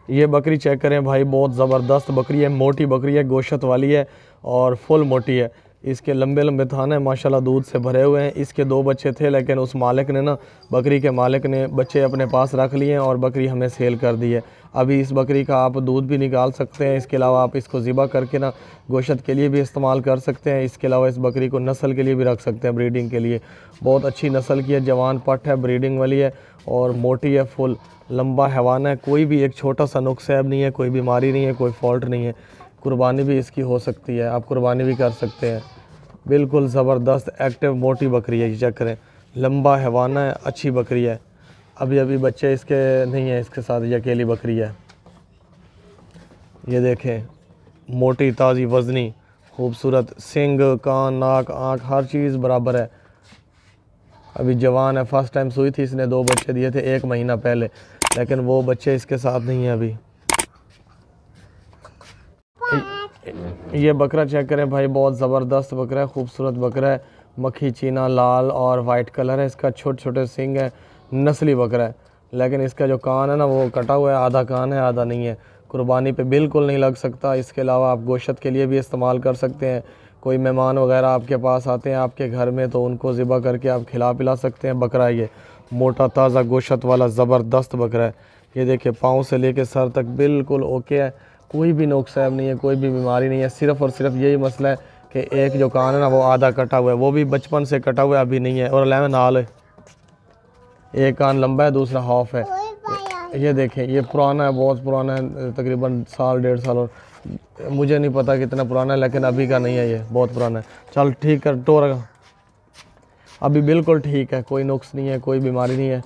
ये बकरी चेक करें भाई, बहुत ज़बरदस्त बकरी है, मोटी बकरी है, गोश्त वाली है और फुल मोटी है। इसके लंबे लंबे थान हैं माशाल्लाह, दूध से भरे हुए हैं। इसके 2 बच्चे थे, लेकिन उस मालिक ने ना, बकरी के मालिक ने बच्चे अपने पास रख लिए हैं और बकरी हमें सेल कर दी है। अभी इस बकरी का आप दूध भी निकाल सकते हैं, इसके अलावा आप इसको ज़िबा करके ना गोश्त के लिए भी इस्तेमाल कर सकते हैं। इसके अलावा इस बकरी को नस्ल के लिए भी रख सकते हैं, ब्रीडिंग के लिए। बहुत अच्छी नस्ल की है, जवान पट है, ब्रीडिंग वाली है और मोटी है, फुल लंबा हैवान है। कोई भी एक छोटा सा नुक्सैब नहीं है, कोई बीमारी नहीं है, कोई फॉल्ट नहीं है। कुर्बानी भी इसकी हो सकती है, आप कुर्बानी भी कर सकते हैं। बिल्कुल ज़बरदस्त एक्टिव मोटी बकरी है, ये चेक करें, लंबा हैवाना है, अच्छी बकरी है। अभी अभी बच्चे इसके नहीं है इसके साथ, ये अकेली बकरी है। ये देखें, मोटी ताज़ी वज़नी खूबसूरत, सिंग कान नाक आँख हर चीज़ बराबर है। अभी जवान है, फर्स्ट टाइम सुई थी इसने, 2 बच्चे दिए थे 1 महीना पहले, लेकिन वो बच्चे इसके साथ नहीं है अभी। ये बकरा चेक करें भाई, बहुत ज़बरदस्त बकरा है, खूबसूरत बकरा है, मक्खी चीना लाल और वाइट कलर है इसका, छोटे छोटे सिंग है, नस्ली बकरा है। लेकिन इसका जो कान है ना, वो कटा हुआ है, आधा कान है आधा नहीं है। कुर्बानी पे बिल्कुल नहीं लग सकता। इसके अलावा आप गोश्त के लिए भी इस्तेमाल कर सकते हैं। कोई मेहमान वगैरह आपके पास आते हैं आपके घर में, तो उनको ज़िबा करके आप खिला पिला सकते हैं। बकरा ये मोटा ताज़ा गोश्त वाला ज़बरदस्त बकरा है। ये देखिए, पाँव से लेके सर तक बिल्कुल ओके है, कोई भी नुकसान नहीं है, कोई भी बीमारी नहीं है। सिर्फ़ और सिर्फ यही मसला है कि एक जो कान है ना, वो आधा कटा हुआ है, वो भी बचपन से कटा हुआ है, अभी नहीं है। और लेमन हाल है, एक कान लंबा है, दूसरा हाफ है। ये देखें, ये पुराना है, बहुत पुराना है, तकरीबन 1.5 साल और मुझे नहीं पता कितना पुराना है, लेकिन अभी का नहीं है, ये बहुत पुराना है। चल ठीक है, टोर अभी बिल्कुल ठीक है, कोई नुक्स नहीं है, कोई बीमारी नहीं है।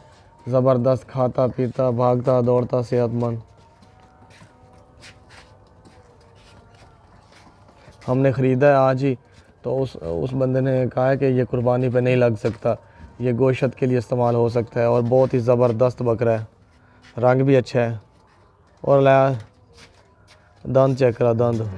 ज़बरदस्त खाता पीता भागता दौड़ता सेहतमंद। हमने ख़रीदा है आज ही, तो उस बंदे ने कहा है कि ये कुर्बानी पे नहीं लग सकता, ये गोश्त के लिए इस्तेमाल हो सकता है। और बहुत ही ज़बरदस्त बकरा है, रंग भी अच्छा है। और ला दंद चेक करा, दंद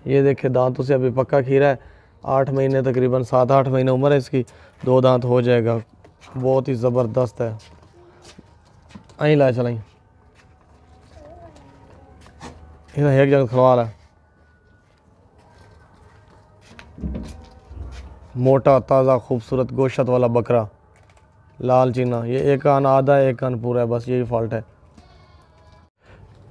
ये देखे, दांतों से अभी पक्का खीरा है। 8 महीने, तकरीबन 7-8 महीने उम्र है इसकी, 2 दांत हो जाएगा। बहुत ही ज़बरदस्त है। अं ला चल एक जगह खवाल है। मोटा ताज़ा खूबसूरत गोश्त वाला बकरा, लाल चीना। ये एक कान आधा है, एक कान पूरा है, बस यही फॉल्ट है।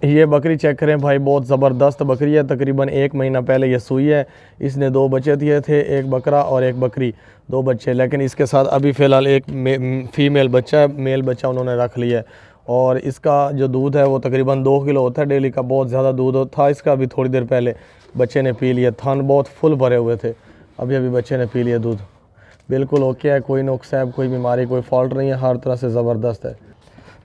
ये बकरी चेक करें भाई, बहुत ज़बरदस्त बकरी है। तकरीबन 1 महीना पहले ये सुई है। इसने 2 बच्चे दिए थे, एक बकरा और एक बकरी, 2 बच्चे। लेकिन इसके साथ अभी फ़िलहाल एक फीमेल बच्चा है, मेल बच्चा उन्होंने रख लिया है। और इसका जो दूध है वो तकरीबन 2 किलो होता है डेली का, बहुत ज़्यादा दूध था इसका। अभी थोड़ी देर पहले बच्चे ने पी लिया, थन बहुत फुल भरे हुए थे, अभी अभी बच्चे ने पी लिया दूध। बिल्कुल ओके है, कोई नुकसान कोई बीमारी कोई फॉल्ट नहीं है, हर तरह से ज़बरदस्त है।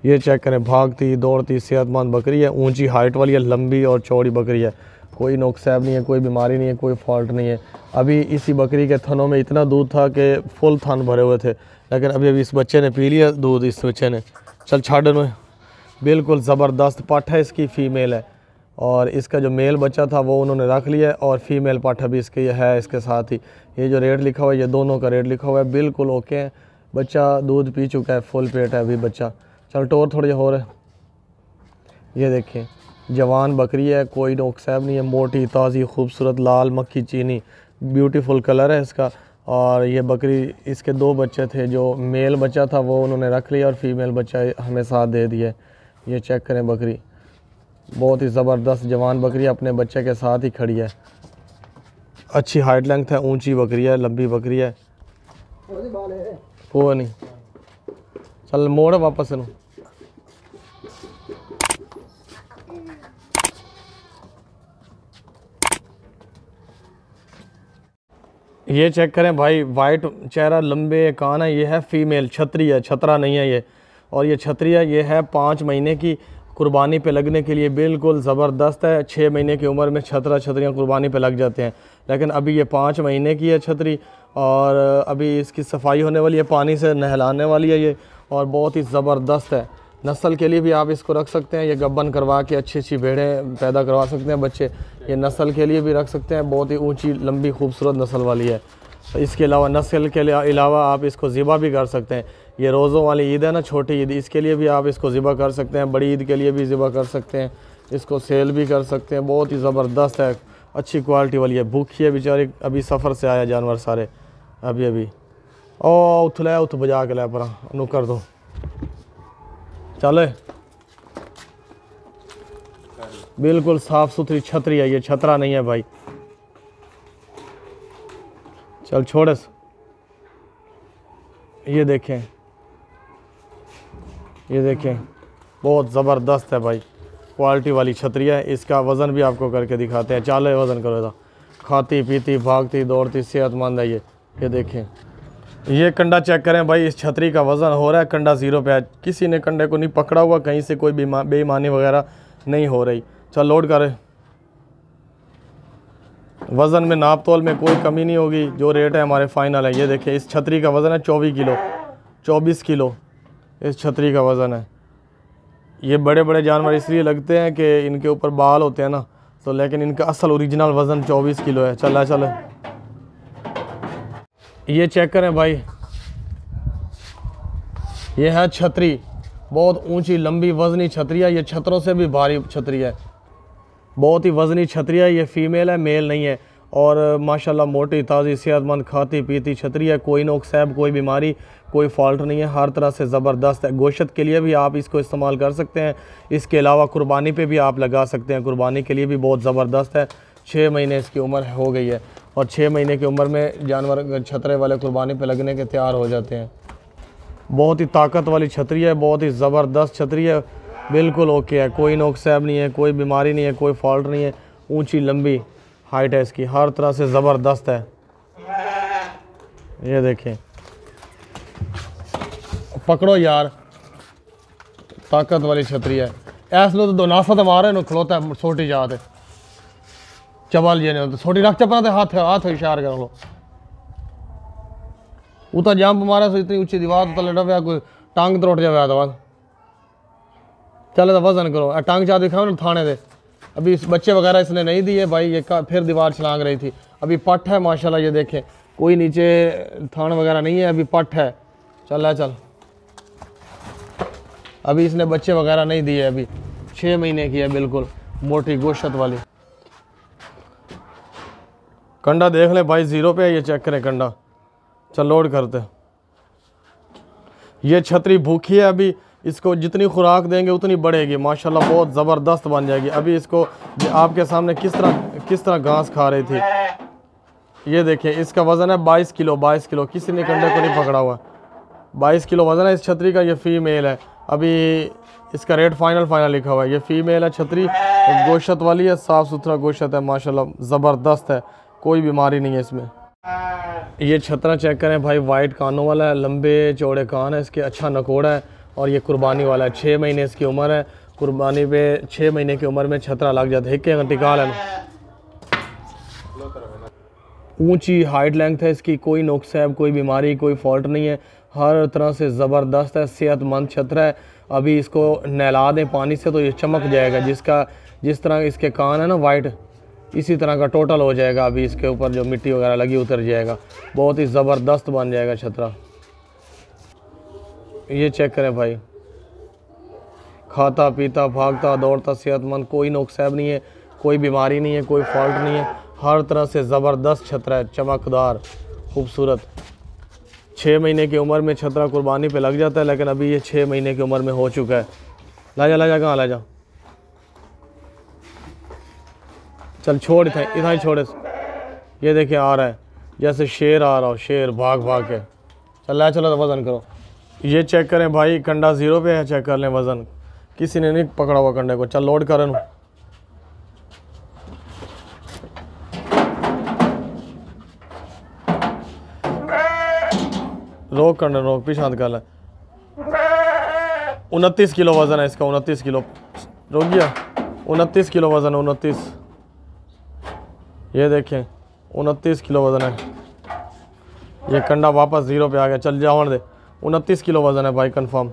ये चेक करें, भागती दौड़ती सेहतमंद बकरी है, ऊंची हाइट वाली है, लंबी और चौड़ी बकरी है, कोई नुकसान नहीं है, कोई बीमारी नहीं है, कोई फॉल्ट नहीं है। अभी इसी बकरी के थनों में इतना दूध था कि फुल थन भरे हुए थे, लेकिन अभी अभी इस बच्चे ने पी लिया दूध, इस बच्चे ने। चल छाड़ में, बिल्कुल ज़बरदस्त पट है इसकी, फ़ीमेल है। और इसका जो मेल बच्चा था वो उन्होंने रख लिया है, और फीमेल पाठ अभी इसके है इसके साथ ही। ये जो रेट लिखा हुआ है, ये दोनों का रेट लिखा हुआ है, बिल्कुल ओके है। बच्चा दूध पी चुका है, फुल पेट है अभी बच्चा। चल टोर थोड़े हो रहे। ये देखें, जवान बकरी है, कोई नुकसान नहीं है, मोटी ताज़ी खूबसूरत लाल मक्खी चीनी, ब्यूटीफुल कलर है इसका। और ये बकरी, इसके 2 बच्चे थे, जो मेल बच्चा था वो उन्होंने रख लिया और फीमेल बच्चा हमें साथ दे दिया। ये चेक करें, बकरी बहुत ही ज़बरदस्त जवान बकरी अपने बच्चे के साथ ही खड़ी है। अच्छी हाइट लेंथ है, ऊंची बकरी है, लंबी बकरी है। कोई नहीं, चल मोड़ वापस नु। ये चेक करें भाई, वाइट चेहरा लंबे कान है, ये है फीमेल, छतरी है, छतरा नहीं है ये। और ये छतरी है, ये है 5 महीने की, कुर्बानी पे लगने के लिए बिल्कुल ज़बरदस्त है। 6 महीने की उम्र में छतरियाँ कुर्बानी पे लग जाते हैं, लेकिन अभी ये 5 महीने की है छतरी। और अभी इसकी सफाई होने वाली है, पानी से नहलाने वाली है ये, और बहुत ही ज़बरदस्त है। नस्ल के लिए भी आप इसको रख सकते हैं, ये गब्बन करवा के अच्छी अच्छी भेड़ें पैदा करवा सकते हैं बच्चे। ये नस्ल के लिए भी रख सकते हैं, बहुत ही ऊंची लंबी खूबसूरत नस्ल वाली है। इसके अलावा नस्ल के अलावा आप इसको ज़िबा भी कर सकते हैं। ये रोज़ों वाली ईद है ना, छोटी ईद, इसके लिए भी आप इसको ज़िबा कर सकते हैं, बड़ी ईद के लिए भी ज़िबा कर सकते हैं, इसको सेल भी कर सकते हैं। बहुत ही ज़बरदस्त है, अच्छी क्वालिटी वाली है। भूखी है बेचारी, अभी सफ़र से आया जानवर सारे अभी ओ उठ लै, उठ बजा के लै पर अनु कर दो, चले। बिल्कुल साफ़ सुथरी छतरी है, ये छतरा नहीं है भाई। चल छोड़। ये देखें, ये देखें, बहुत ज़बरदस्त है भाई, क्वालिटी वाली छतरी है। इसका वज़न भी आपको करके दिखाते हैं। चाले वज़न करो था, खाती पीती भागती दौड़ती सेहतमंद है ये देखें। ये कंडा चेक करें भाई, इस छतरी का वज़न हो रहा है, कंडा 0 पे है। किसी ने कंडे को नहीं पकड़ा हुआ, कहीं से कोई बेईमानी वगैरह नहीं हो रही। चल लोड करें। वज़न में नाप तोल में कोई कमी नहीं होगी, जो रेट है हमारे फाइनल है। ये देखिए, इस छतरी का वज़न है 24 किलो इस छतरी का वज़न है। ये बड़े बड़े जानवर इसलिए लगते हैं कि इनके ऊपर बाल होते हैं ना, तो लेकिन इनका असल ओरिजिनल वज़न 24 किलो है। चल ये चेक करें भाई, ये है छतरी, बहुत ऊंची लंबी वज़नी छतरी है। ये छतरों से भी भारी छतरी है, बहुत ही वज़नी छतरी है। ये फ़ीमेल है, मेल नहीं है। और माशाल्लाह मोटी ताज़ी सेहतमंद खाती पीती छतरी है। कोई नोकसैब, कोई बीमारी, कोई फॉल्ट नहीं है, हर तरह से ज़बरदस्त है। गोश्त के लिए भी आप इसको इस्तेमाल कर सकते हैं। इसके अलावा कुर्बानी पे भी आप लगा सकते हैं, कुर्बानी के लिए भी बहुत ज़बरदस्त है। 6 महीने इसकी उम्र हो गई है और 6 महीने की उम्र में जानवर छतरे वाले कुर्बानी पे लगने के तैयार हो जाते हैं। बहुत ही ताकत वाली छतरी है, बहुत ही ज़बरदस्त छतरी है, बिल्कुल ओके है। कोई नोकसैब नहीं है, कोई बीमारी नहीं है, कोई फॉल्ट नहीं है। ऊंची लंबी हाइट है इसकी, हर तरह से ज़बरदस्त है। ये देखें, पकड़ो यार, ताकत वाली छतरी है। ऐस लो तो दो नाफत मारे न खलोता है, छोटी जात है चबल ये नहीं, छोटी रख चपना हाथ हाथ इशार कर लो। उतना जंप मारा तो इतनी ऊंची दीवार तो लड़ा पाया, कोई टांग त्रोट जाए तो बाद चले तो वजन करो। टांग चाह दिखाओ ना थाने दे। अभी इस बच्चे वगैरह इसने नहीं दिए भाई, ये फिर दीवार छलांग रही थी। अभी पट है माशाल्लाह, ये देखें, कोई नीचे थान वगैरह नहीं है, अभी पट है। चल अभी इसने बच्चे वगैरह नहीं दिए, अभी 6 महीने की है, बिल्कुल मोटी गोश्त वाली। कंडा देख ले भाई, 0 पे है, ये चेक करें कंडा। चल लोड करते। ये छतरी भूखी है, अभी इसको जितनी खुराक देंगे उतनी बढ़ेगी माशाल्लाह, बहुत ज़बरदस्त बन जाएगी। अभी इसको आपके सामने किस तरह घास खा रही थी। ये देखिए, इसका वज़न है 22 किलो। किसी ने कंडे को नहीं पकड़ा हुआ। 22 किलो वज़न है इस छतरी का। ये फ़ीमेल है, अभी इसका रेट फाइनल लिखा हुआ है। ये फ़ीमेल है छतरी, गोश्त वाली है, साफ़ सुथरा गोश्त है माशाल्लाह, ज़बरदस्त है, कोई बीमारी नहीं है इसमें। ये छतरा चेक करें भाई, वाइट कानों वाला है, लंबे चौड़े कान है इसके, अच्छा नकोड़ा है। और ये कुर्बानी वाला है, 6 महीने इसकी उम्र है। कुर्बानी पे 6 महीने की उम्र में छतरा लग जाता है। एक टिका लेना, ऊंची हाइट लेंथ है इसकी, कोई नुक्सैब, कोई बीमारी, कोई फॉल्ट नहीं है, हर तरह से ज़बरदस्त है, सेहतमंद छतरा है। अभी इसको नहला दें पानी से तो ये चमक जाएगा। जिस तरह इसके कान है ना वाइट, इसी तरह का टोटल हो जाएगा। अभी इसके ऊपर जो मिट्टी वगैरह लगी उतर जाएगा, बहुत ही ज़बरदस्त बन जाएगा छतरा। ये चेक करें भाई, खाता पीता भागता दौड़ता सेहतमंद, कोई नुक्सैब नहीं है, कोई बीमारी नहीं है, कोई फॉल्ट नहीं है, हर तरह से ज़बरदस्त छतरा है, चमकदार खूबसूरत। 6 महीने की उम्र में छतरा कुर्बानी पे लग जाता है, लेकिन अभी ये 6 महीने की उम्र में हो चुका है। ला जा कहाँ ला जा, चल छोड़, इतना ही छोड़े। ये देखिए आ रहा है जैसे शेर आ रहा हो, शेर भाग के। चल चलो तो वज़न करो। ये चेक करें भाई, कंडा 0 पे है, चेक कर लें वज़न, किसी ने नहीं पकड़ा हुआ कंडे को। चल लोड करें, रोक कंडे रोक, पीछे हाथ कर लें। 29 किलो वज़न है इसका, 29 किलो। रोक गया, 29 किलो वज़न है, 29। ये देखें 29 किलो वज़न है। ये कंडा वापस 0 पे आ गया। चल जाओ दे, 29 किलो वज़न है भाई कंफर्म।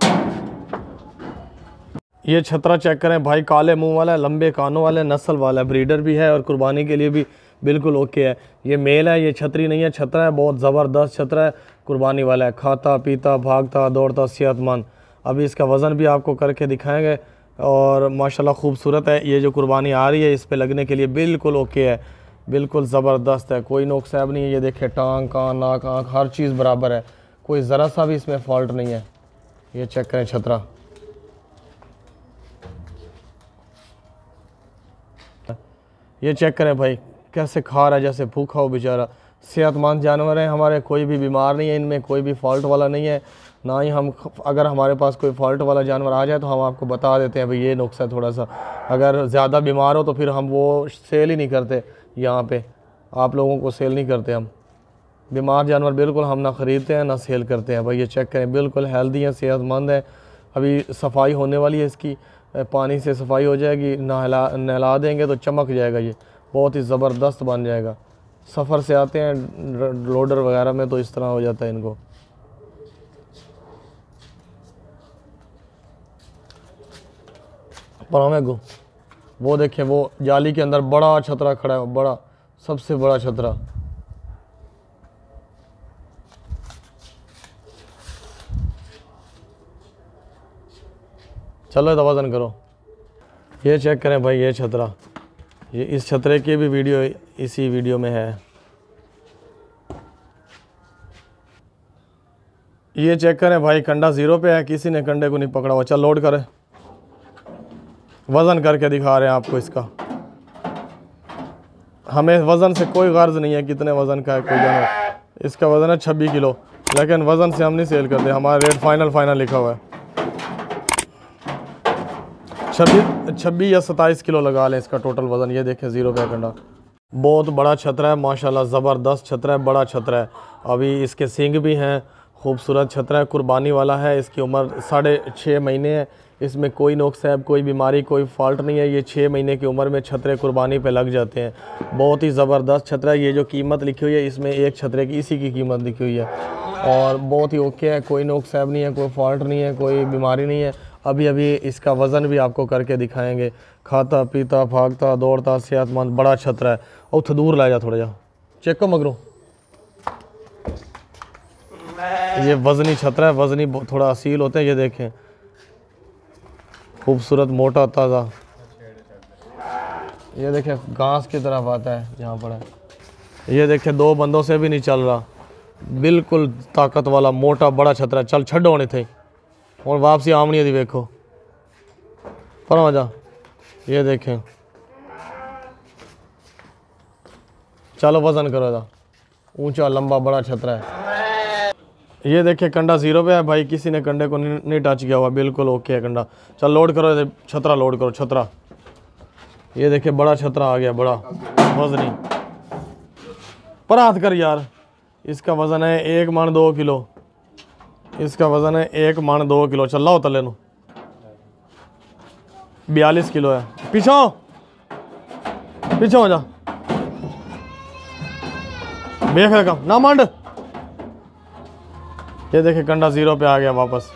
ये छतरा चेक करें भाई, काले मुंह वाला है, लंबे कानों वाला है, नस्ल वाला है, ब्रीडर भी है और कुर्बानी के लिए भी बिल्कुल ओके है। ये मेल है, ये छतरी नहीं है, छतरा है, बहुत ज़बरदस्त छतरा है, कुर्बानी वाला है, खाता पीता भागता दौड़ता सेहतमंद। अभी इसका वज़न भी आपको करके दिखाएंगे और माशाल्लाह खूबसूरत है। ये जो कुर्बानी आ रही है इस पे लगने के लिए बिल्कुल ओके है, बिल्कुल ज़बरदस्त है, कोई नोक सैब नहीं है। ये देखिए टांग कान नाक आँख हर चीज़ बराबर है, कोई ज़रा सा भी इसमें फॉल्ट नहीं है। ये चेक करें छतरा, ये चेक करें भाई कैसे खा रहा है जैसे भूखा हो बेचारा। सेहतमंद जानवर है हमारे, कोई भी बीमार नहीं है, इनमें कोई भी फॉल्ट वाला नहीं है। ना ही हम अगर हमारे पास कोई फॉल्ट वाला जानवर आ जाए तो हम आपको बता देते हैं भाई ये नुक्स है थोड़ा सा। अगर ज़्यादा बीमार हो तो फिर हम वो सेल ही नहीं करते, यहाँ पे आप लोगों को सेल नहीं करते हम। बीमार जानवर बिल्कुल हम ना ख़रीदते हैं ना सेल करते हैं भाई। ये चेक करें बिल्कुल हेल्दी है, सेहतमंद है। अभी सफाई होने वाली है इसकी, पानी से सफाई हो जाएगी, नहला देंगे तो चमक जाएगा, ये बहुत ही ज़बरदस्त बन जाएगा। सफ़र से आते हैं लोडर वगैरह में तो इस तरह हो जाता है इनको। पर हमें वो देखें, वो जाली के अंदर बड़ा छतरा खड़ा है, बड़ा सबसे बड़ा छतरा। चलो तो वज़न करो। ये चेक करें भाई ये छतरा, ये इस छतरे की भी वीडियो इसी वीडियो में है। ये चेक करें भाई कंडा 0 पे है, किसी ने कंडे को नहीं पकड़ा हुआ। चल लोड करें, वज़न करके दिखा रहे हैं आपको इसका। हमें वज़न से कोई गर्ज नहीं है कितने वज़न का है कोई जानवर। इसका वज़न है 26 किलो, लेकिन वज़न से हम नहीं सेल करते, हमारा रेट फाइनल लिखा हुआ है। 26 या 27 किलो लगा लें इसका टोटल वज़न। ये देखें 0 पे कंडा, बहुत बड़ा छतरा है माशाल्लाह, ज़बरदस्त छतरा है, बड़ा छतरा है। अभी इसके सींग भी हैं, खूबसूरत छतरा है, कुर्बानी वाला है। इसकी उम्र 6.5 महीने है, इसमें कोई नोक्स है, कोई बीमारी, कोई फॉल्ट नहीं है। ये 6 महीने की उम्र में छतरे कुर्बानी पे लग जाते हैं। बहुत ही ज़बरदस्त छतरा है। ये जो कीमत लिखी हुई है इसमें एक छतरे की इसी की कीमत लिखी हुई है और बहुत ही ओके है, कोई नोक्स नहीं है, कोई फॉल्ट नहीं है, कोई बीमारी नहीं है। अभी इसका वज़न भी आपको करके दिखाएंगे। खाता पीता भागता दौड़ता सेहतमंद बड़ा छतरा है। और दूर ला जा थोड़ा जा, चेक को मगरों। ये वज़नी छतरा है, वज़नी थोड़ा असील होते हैं। ये देखें खूबसूरत मोटा ताज़ा, ये देखें घास की तरफ आता है यहाँ पर है। ये देखें 2 बंदों से भी नहीं चल रहा, बिल्कुल ताकत वाला मोटा बड़ा छतरा। चल छड़ होने थे और वापसी आमनी थी, देखो पर आ जा। ये देखें, चलो वज़न करो था, ऊंचा लंबा बड़ा छतरा है। ये देखिए कंडा 0 पे है भाई, किसी ने कंडे को नहीं टच किया हुआ, बिल्कुल ओके है कंडा। चल लोड करो छतरा, लोड करो छतरा। ये देखिए बड़ा छतरा आ गया, बड़ा वज़नी। पर हाथ कर यार, इसका वज़न है 1 मन 2 किलो। इसका वज़न है 1 मन 2 किलो। चल लो तले नु 42 किलो है। पीछे हो जा, बेख रकम ना मंड। ये देखिए कंडा 0 पे आ गया वापस।